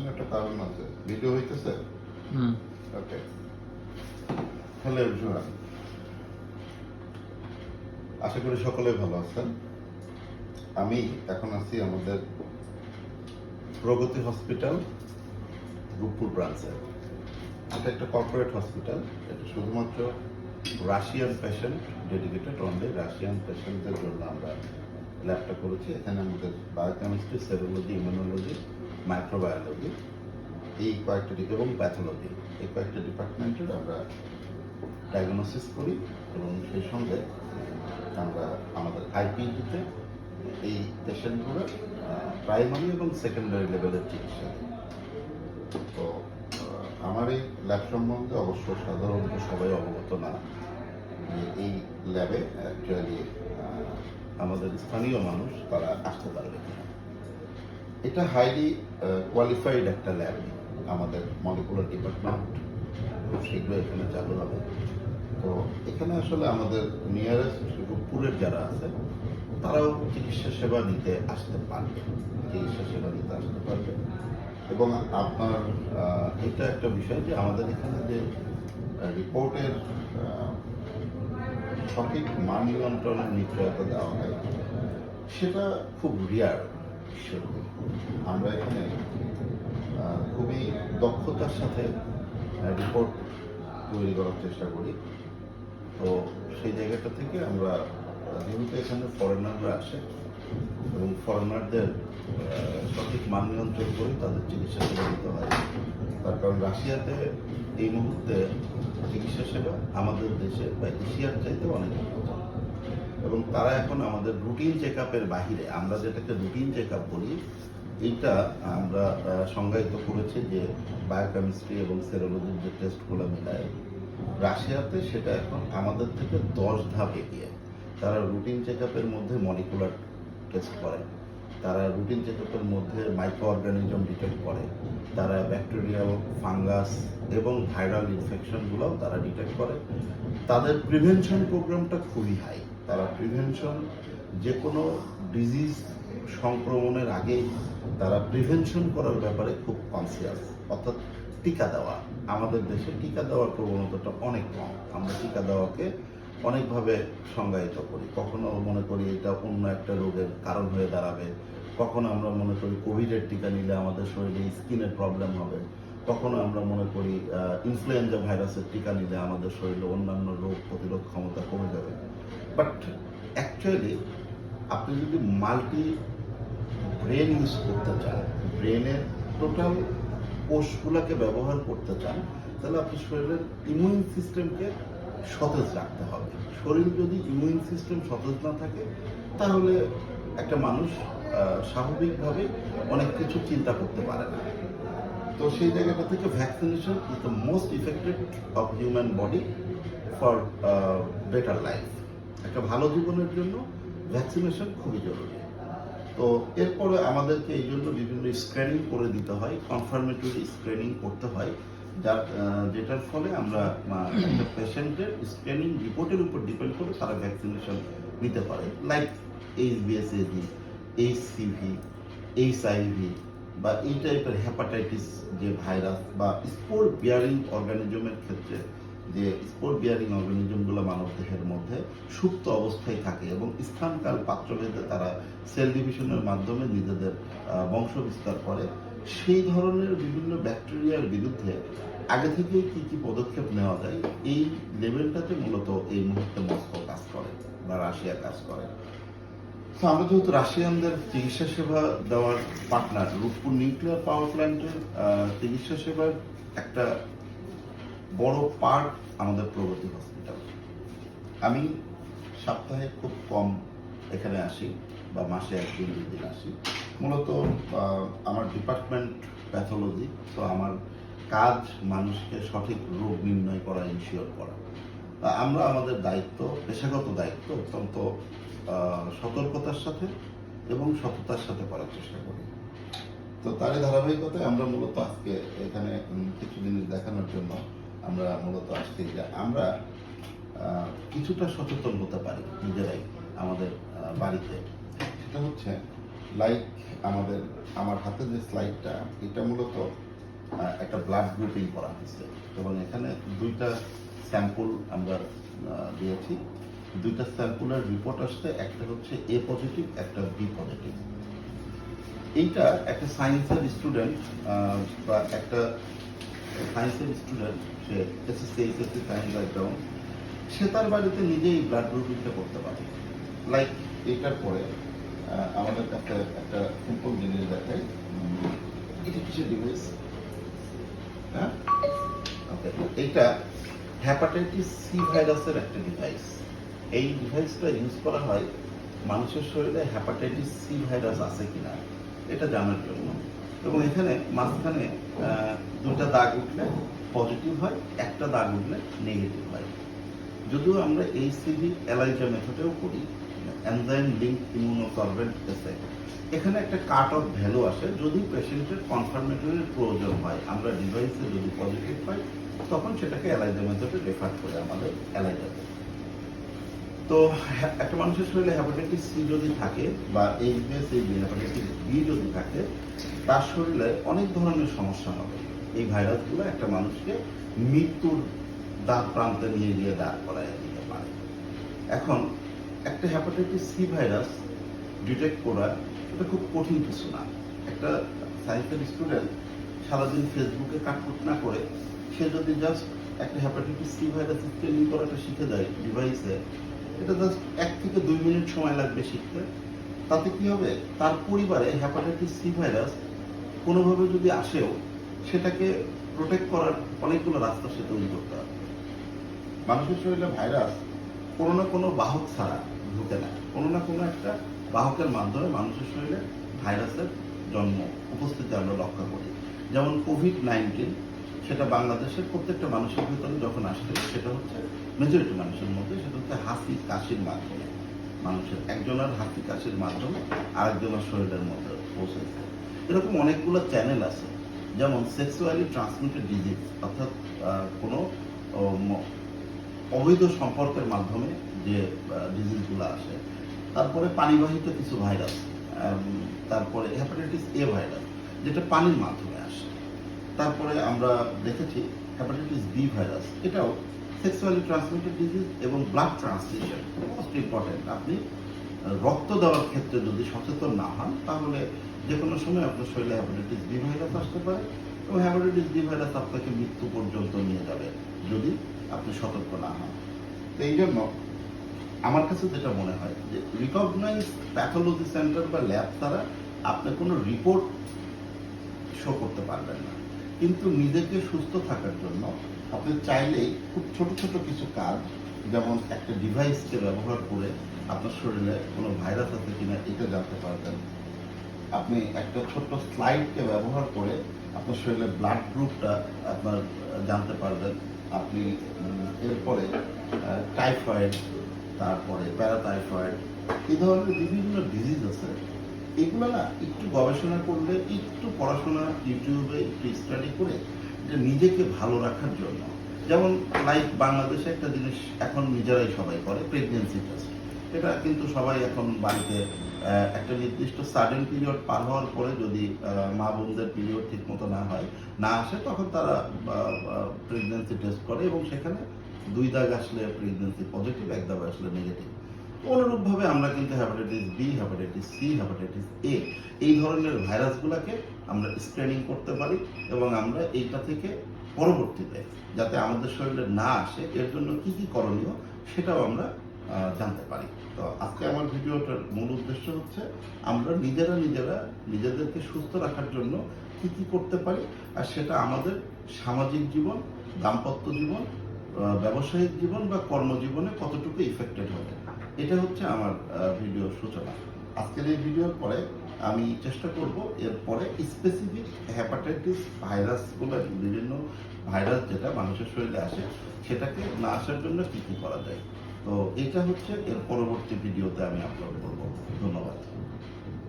পিছনে একটা কারণ আছে। ভিডিও হইতেছে? ওকে। হ্যালো এভরিওয়ান, আশা করি সকলে ভালো আছেন। আমি এখন আছি আমাদের প্রগতি হসপিটাল রূপপুর ব্রাঞ্চে। এটা একটা কর্পোরেট হসপিটাল। এটা শুধুমাত্র Russian patient dedicated, only Russian পেশেন্টদের জন্য আমরা ল্যাবটা করেছি। এখানে আমাদের বায়োকেমিস্ট্রি, সেরোলজি, ইমিউনোলজি, মাইক্রোবায়োলজি এই কয়েকটা এবং প্যাথোলজি এই কয়েকটা ডিপার্টমেন্টের আমরা ডায়াগনোসিস করি এবং সেই সঙ্গে আমরা আমাদের আইপিইউতে এই পেশেন্টগুলো প্রাইমারি এবং সেকেন্ডারি লেভেলের চিকিৎসা দিই। তো আমার এই ল্যাব সম্বন্ধে অবশ্য সাধারণত সবাই অবগত না যে এই ল্যাবে অ্যাকচুয়ালি আমাদের স্থানীয় মানুষ তারা আসতে পারবে কিনা। এটা হাইলি কোয়ালিফাইড একটা ল্যাব। আমাদের মলিকুলার ডিপার্টমেন্ট খুব শীঘ্রই এখানে চালু হবে। তো এখানে আসলে আমাদের নিয়ারেস্ট রূপপুরের যারা আছে তারাও চিকিৎসা সেবা নিতে আসতে পারবে, এবং আপনার এটা একটা বিষয় যে আমাদের এখানে যে রিপোর্টের সঠিক মান নিয়ন্ত্রণের নিশ্চয়তা দেওয়া হয় সেটা খুব রিয়ার। আমরা এখানে খুবই দক্ষতার সাথে রিপোর্ট তৈরি করার চেষ্টা করি। তো সেই জায়গাটা থেকে আমরা যেহেতু এখানে ফরেনাররা আসে এবং ফরেনারদের সঠিক মান নিয়ন্ত্রণ করে তাদের চিকিৎসা সেবা দিতে হয়। তার কারণ রাশিয়াতে এই মুহূর্তে চিকিৎসা সেবা আমাদের দেশে বা এশিয়ার চাইতে অনেক উন্নত, এবং তারা এখন আমাদের রুটিন চেক আপের বাহিরে, আমরা যেটাকে রুটিন চেক আপ বলি, এইটা আমরা সংজ্ঞায়িত করেছি যে বায়োকেমিস্ট্রি এবং সেরোলজির যে টেস্টগুলো মিলায় রাশিয়াতে সেটা এখন আমাদের থেকে 10 ধাপ এগিয়ে। তারা রুটিন চেক আপের মধ্যে মলিকুলার টেস্ট করে, তারা রুটিন চেক আপের মধ্যে মাইক্রো অর্গানিজম ডিটেক্ট করে, তারা ব্যাকটেরিয়াল, ফাঙ্গাস এবং ভাইরাল ইনফেকশনগুলোও তারা ডিটেক্ট করে। তাদের প্রিভেনশন প্রোগ্রামটা খুবই হাই। তারা প্রিভেনশন, যে কোনো ডিজিজ সংক্রমণের আগেই তারা প্রিভেনশন করার ব্যাপারে খুব কনসিয়াস, অর্থাৎ টিকা দেওয়া। আমাদের দেশে টিকা দেওয়ার প্রবণতাটা অনেক কম। আমরা টিকা দেওয়াকে অনেকভাবে সংজ্ঞায়িত করি। কখনো মনে করি এটা অন্য একটা রোগের কারণ হয়ে দাঁড়াবে, কখনো আমরা মনে করি কোভিডের টিকা নিলে আমাদের শরীরে স্কিনের প্রবলেম হবে, কখনো আমরা মনে করি ইনফ্লুয়েঞ্জা ভাইরাসের টিকা নিলে আমাদের শরীরে অন্যান্য রোগ প্রতিরোধ ক্ষমতা কমে যাবে। বাট অ্যাকচুয়ালি আপনি যদি মাল্টি ব্রেন ইউজ করতে চান, ব্রেনের টোটাল কোষগুলোকে ব্যবহার করতে চান, তাহলে আপনার শরীরের ইমিউন সিস্টেমকে সতেজ রাখতে হবে। শরীর যদি ইমিউন সিস্টেম সতেজ না থাকে তাহলে একটা মানুষ স্বাভাবিকভাবে অনেক কিছু চিন্তা করতে পারে না। তো সেই জায়গাটা থেকে vaccination is the most effective of human body for better life. একটা ভালো জীবনের জন্য ভ্যাকসিনেশন খুবই জরুরি। তো এরপরে আমাদেরকে এই জন্য বিভিন্ন স্ক্রিনিং করে দিতে হয়, কনফার্মেটরি স্ক্রিনিং করতে হয়, যেটার ফলে আমরা একটা পেশেন্টের স্ক্রিনিং রিপোর্টের উপর ডিপেন্ড করে তারা ভ্যাকসিনেশন নিতে পারে। লাইক HBsAg, HCV, HIV বা এই টাইপের হেপাটাইটিস যে ভাইরাস, বা স্পোর বিয়ারিং অর্গানিজমের ক্ষেত্রে যে স্পোর বিয়ারিং অর্গানিজমগুলো মানব দেহের মধ্যে সুপ্ত অবস্থায় থাকে এবং স্থানকাল পাত্রভেদে তারা সেল ডিভিশনের মাধ্যমে নিজেদের বংশ বিস্তার করে, সেই ধরনের বিভিন্ন ব্যাকটেরিয়ার বিরুদ্ধে আগে থেকেই কি কি পদক্ষেপ নেওয়া যায় এই লেভেলটাতে মূলত এই মুহূর্তে মস্কো কাজ করে বা রাশিয়া কাজ করে। তো আমরা যেহেতু রাশিয়ানদের চিকিৎসা সেবা দেওয়ার পার্টনার, রূপপুর নিউক্লিয়ার পাওয়ার প্ল্যান্টের চিকিৎসা সেবার একটা বড় পার্ট আমাদের প্রগতি হসপিটাল। আমি সপ্তাহে খুব কম এখানে আসি, বা মাসে 1-2 দিন আসি। মূলত আমার ডিপার্টমেন্ট প্যাথোলজি, তো আমার কাজ মানুষকে সঠিক রোগ নির্ণয় করা, ইনশিওর করা। আমরা আমাদের দায়িত্ব, পেশাগত দায়িত্ব অত্যন্ত সতর্কতার সাথে এবং সততার সাথে করার চেষ্টা করি। তো তারই ধারাবাহিকতায় আমরা মূলত আজকে এখানে কিছু জিনিস দেখানোর জন্য আমরা মূলত আসছি যে আমরা কিছুটা সচেতন হতে পারি নিজেরাই আমাদের বাড়িতে। সেটা হচ্ছে লাইক আমার হাতে যে স্লাইডটা, এটা মূলত একটা ব্লাড গ্রুপিং করা হয়েছে এবং এখানে দুইটা স্যাম্পল আমরা দিয়েছি। দুইটা স্যাম্পলের রিপোর্ট আসছে, একটা হচ্ছে এ পজিটিভ, একটা বি পজিটিভ। এইটা একটা সায়েন্সের স্টুডেন্ট বা একটা সায়েন্সের স্টুডেন্ট, সে এসএসসি এইচএসসি সায়েন্স ব্যাকগ্রাউন্ড, সে তার বাড়িতে নিজেই ব্লাড গ্রুপিংটা করতে পারে। লাইক এইটার পরে আমাদের কাছে একটা সিম্পল জিনিস দেখাই। এটা কিসের ডিভাইস? হ্যাঁ, ওকে, এইটা হ্যাপাটাইটিস সি ভাইরাসের একটা ডিভাইস। এই ডিভাইসটা ইউজ করা হয় মানুষের শরীরে হ্যাপাটাইটিস সি ভাইরাস আছে কিনা এটা জানার জন্য। এবং এখানে মাঝখানে দুটা দাগ উঠলে পজিটিভ হয়, একটা দাগ উঠলে নেগেটিভ হয়। যদিও আমরা এই সিভি এলাইজা মেথডেও করি, এনজাইম লিঙ্ক ইমিউনোসলভেন্ট এসে, এখানে একটা কাট অফ ভ্যালু আসে যদি পেশেন্টের কনফার্মেটরির প্রয়োজন হয়। আমরা ডিভাইসে যদি পজিটিভ পাই তখন সেটাকে এলাইজা মেথডে রেফার করে আমাদের এলাইজাতে। তো একটা মানুষের শরীরে হ্যাপাটাইটিস সি যদি থাকে বা এইচএসএবি হ্যাপাটাইটিস বি যদি থাকে, তার শরীরে অনেক ধরনের সমস্যা হবে। এই ভাইরাসগুলো একটা মানুষকে মৃত্যুর দ্বার প্রান্তে নিয়ে গিয়ে দাঁড় করায় দিতে পারে। এখন একটা হ্যাপাটাইটিস সি ভাইরাস ডিটেক্ট করা এটা খুব কঠিন কিছু না। একটা সায়েন্সের স্টুডেন্ট সারাদিন ফেসবুকে কাটকুট না করে সে যদি জাস্ট একটা হ্যাপাটাইটিস সি ভাইরাস স্ক্রিনিং করাটা শিখে যায় ডিভাইসে, এটা জাস্ট 1 থেকে 2 মিনিট সময় লাগবে শিখতে। তাতে কি হবে, তার পরিবারে হ্যাপাটাইটিস সি ভাইরাস কোনোভাবে যদি আসেও সেটাকে প্রোটেক্ট করার অনেকগুলো রাস্তা সে তৈরি করতে হবে। মানুষের শরীরে ভাইরাস কোনো না কোনো বাহক ছাড়া ঢুকে না, কোনো না কোনো একটা বাহকের মাধ্যমে মানুষের শরীরে ভাইরাসের জন্ম উপস্থিতি আমরা রক্ষা করি। যেমন কোভিড-19, সেটা বাংলাদেশের প্রত্যেকটা মানুষের ভিতরে যখন আসছে, সেটা হচ্ছে মেজরিটি মানুষের মধ্যে, সেটা হচ্ছে হাসি কাশির মাধ্যমে। মানুষের একজনের হাসি কাশির মাধ্যমে আরেকজনের শরীরের মধ্যে পৌঁছেছে। এরকম অনেকগুলো চ্যানেল আছে, যেমন সেক্সুয়ালি ট্রান্সমিটেড ডিজিজ, অর্থাৎ কোনো অবৈধ সম্পর্কের মাধ্যমে যে ডিজিজগুলো আসে। তারপরে পানিবাহিত কিছু ভাইরাস, তারপরে হ্যাপাটাইটিস এ ভাইরাস যেটা পানির মাধ্যমে আসে। তারপরে আমরা দেখেছি হ্যাপাটাইটিস বি ভাইরাস, এটাও সেক্সুয়ালি ট্রান্সমিটেড ডিজিজ এবং ব্লাড ট্রান্সমিশন। মোস্ট ইম্পর্টেন্ট, আপনি রক্ত দেওয়ার ক্ষেত্রে যদি সচেতন না হন তাহলে যে কোনো সময় আপনার শরীরে হ্যাপাটাইটিস বি ভাইরাস আসতে পারে এবং হ্যাপাটাইটিস বি ভাইরাস আপনাকে মৃত্যু পর্যন্ত নিয়ে যাবে যদি আপনি সতর্ক না হন। তো এই জন্য আমার কাছে যেটা মনে হয় যে রিকগনাইজ প্যাথোলজি সেন্টার বা ল্যাব ছাড়া আপনি কোনো রিপোর্ট শো করতে পারবেন না। কিন্তু নিজেকে সুস্থ থাকার জন্য আপনি চাইলেই খুব ছোট ছোট কিছু কাজ, যেমন একটা ডিভাইসকে ব্যবহার করে আপনার শরীরে কোনো ভাইরাস আছে কিনা এটা জানতে পারবেন। আপনি একটা ছোট্ট স্লাইডকে ব্যবহার করে আপনার শরীরে ব্লাড গ্রুপটা আপনার জানতে পারবেন। আপনি এরপরে টাইফয়েড, তারপরে প্যারাটাইফয়েড, এই ধরনের বিভিন্ন ডিজিজ আছে, এগুলো না একটু গবেষণা করলে, একটু পড়াশোনা ইউটিউবে একটু স্টাডি করে যে নিজেকে ভালো রাখার জন্য, যেমন লাইক বাংলাদেশে একটা জিনিস এখন নিজেরাই সবাই করে, প্রেগনেন্সি টেস্ট। এটা কিন্তু সবাই এখন বাড়িতে একটা নির্দিষ্ট সাডেন পিরিয়ড পার হওয়ার পরে যদি মা বোনদের পিরিয়ড ঠিক মতো না আসে তখন তারা প্রেগনেন্সি টেস্ট করে এবং সেখানে 2 দাগ আসলে প্রেগনেন্সি পজিটিভ, 1 দাগ আসলে নেগেটিভ। অনুরূপভাবে আমরা কিন্তু hepatitis B, hepatitis C, hepatitis A এই ধরনের ভাইরাসগুলোকে আমরা স্ক্রিনিং করতে পারি এবং আমরা এইটা থেকে পরবর্তীতে যাতে আমাদের শরীরে না আসে এর জন্য কি কি করণীয় সেটাও আমরা জানতে পারি। তো আজকে আমার ভিডিওটার মূল উদ্দেশ্য হচ্ছে আমরা নিজেদেরকে সুস্থ রাখার জন্য কি কি করতে পারি, আর সেটা আমাদের সামাজিক জীবন, দাম্পত্য জীবন, ব্যবসায়িক জীবন বা কর্মজীবনে কতটুকু ইফেক্টেড হবে, এটা হচ্ছে আমার ভিডিওর সূচনা। আজকের এই ভিডিওর পরে আমি চেষ্টা করব এরপরে স্পেসিফিক হ্যাপাটাইটিস ভাইরাসগুলো, বিভিন্ন ভাইরাস যেটা মানুষের শরীরে আসে সেটাকে না আসার জন্য কি কি করা যায়। তো এটা হচ্ছে এর পরবর্তী ভিডিওতে আমি আপলোড করব। ধন্যবাদ।